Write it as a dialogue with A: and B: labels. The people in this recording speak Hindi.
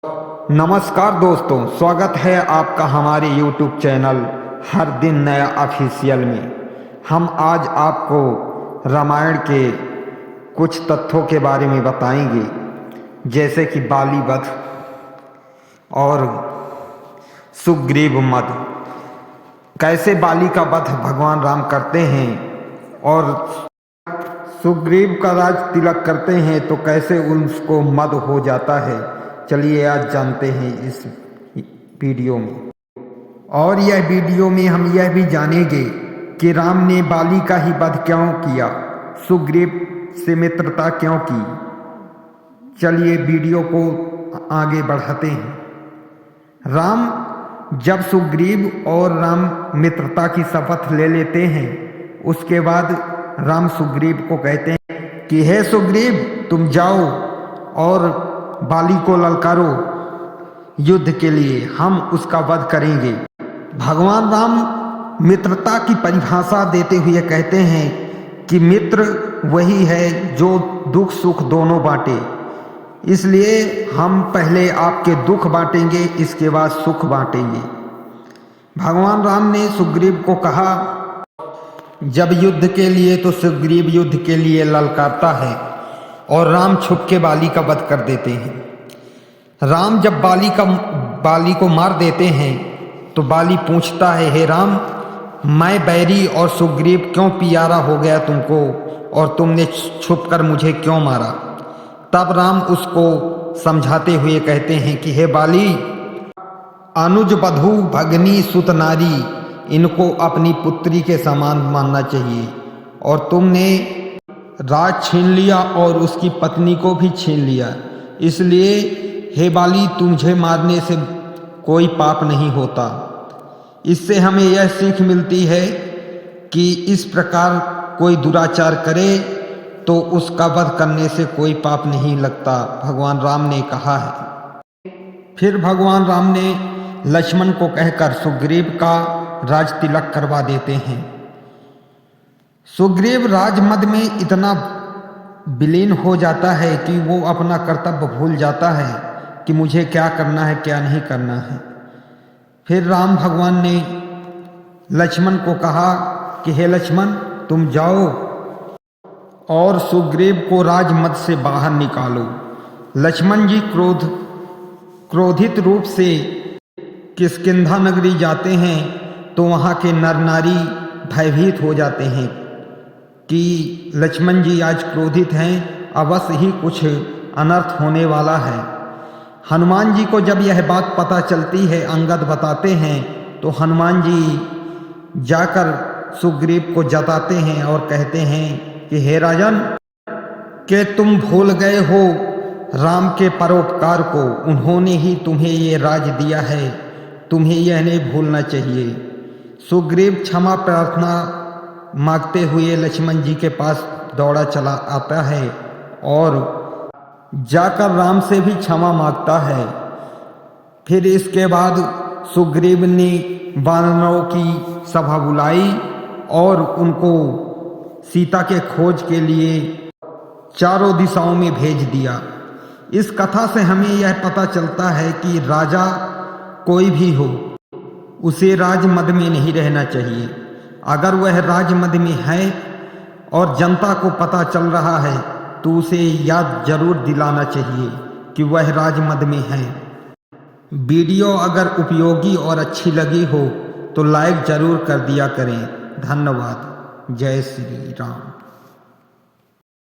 A: नमस्कार दोस्तों, स्वागत है आपका हमारे YouTube चैनल हर दिन नया ऑफिशियल में। हम आज आपको रामायण के कुछ तथ्यों के बारे में बताएंगे, जैसे कि बाली वध और सुग्रीव वध। कैसे बाली का वध भगवान राम करते हैं और सुग्रीव का राज तिलक करते हैं, तो कैसे उसको मद हो जाता है। चलिए आज जानते हैं इस वीडियो में। और यह वीडियो में हम यह भी जानेंगे कि राम ने बाली का ही वध क्यों किया, सुग्रीव से मित्रता क्यों की। चलिए वीडियो को आगे बढ़ाते हैं। राम जब सुग्रीव और राम मित्रता की शपथ ले लेते हैं, उसके बाद राम सुग्रीव को कहते हैं कि हे सुग्रीव, तुम जाओ और बाली को ललकारो युद्ध के लिए, हम उसका वध करेंगे। भगवान राम मित्रता की परिभाषा देते हुए कहते हैं कि मित्र वही है जो दुख सुख दोनों बांटे, इसलिए हम पहले आपके दुख बांटेंगे, इसके बाद सुख बांटेंगे। भगवान राम ने सुग्रीव को कहा, जब युद्ध के लिए तो सुग्रीव युद्ध के लिए ललकारता है और राम छुप के बाली का वध कर देते हैं। राम जब बाली को मार देते हैं तो बाली पूछता है, हे राम, मैं बैरी और सुग्रीव क्यों पियारा हो गया तुमको, और तुमने छुपकर मुझे क्यों मारा। तब राम उसको समझाते हुए कहते हैं कि हे बाली, अनुज बधू भगनी सुत नारी, इनको अपनी पुत्री के समान मानना चाहिए, और तुमने राज छीन लिया और उसकी पत्नी को भी छीन लिया, इसलिए हे बाली, तुझे मारने से कोई पाप नहीं होता। इससे हमें यह सीख मिलती है कि इस प्रकार कोई दुराचार करे तो उसका वध करने से कोई पाप नहीं लगता, भगवान राम ने कहा है। फिर भगवान राम ने लक्ष्मण को कहकर सुग्रीव का राज तिलक करवा देते हैं। सुग्रीव राजमद में इतना विलीन हो जाता है कि वो अपना कर्तव्य भूल जाता है कि मुझे क्या करना है क्या नहीं करना है। फिर राम भगवान ने लक्ष्मण को कहा कि हे लक्ष्मण, तुम जाओ और सुग्रीव को राजमद से बाहर निकालो। लक्ष्मण जी क्रोधित रूप से किष्किंधा नगरी जाते हैं, तो वहाँ के नर नारी भयभीत हो जाते हैं कि लक्ष्मण जी आज क्रोधित हैं, अवश्य ही कुछ अनर्थ होने वाला है। हनुमान जी को जब यह बात पता चलती है, अंगद बताते हैं, तो हनुमान जी जाकर सुग्रीव को जताते हैं और कहते हैं कि हे राजन, कि तुम भूल गए हो राम के परोपकार को, उन्होंने ही तुम्हें ये राज दिया है, तुम्हें यह नहीं भूलना चाहिए। सुग्रीव क्षमा प्रार्थना मांगते हुए लक्ष्मण जी के पास दौड़ा चला आता है और जाकर राम से भी क्षमा मांगता है। फिर इसके बाद सुग्रीव ने वानरों की सभा बुलाई और उनको सीता के खोज के लिए चारों दिशाओं में भेज दिया। इस कथा से हमें यह पता चलता है कि राजा कोई भी हो, उसे राजमद में नहीं रहना चाहिए। अगर वह राजमद में है और जनता को पता चल रहा है, तो उसे याद जरूर दिलाना चाहिए कि वह राजमद में है। वीडियो अगर उपयोगी और अच्छी लगी हो तो लाइक जरूर कर दिया करें। धन्यवाद। जय श्री राम।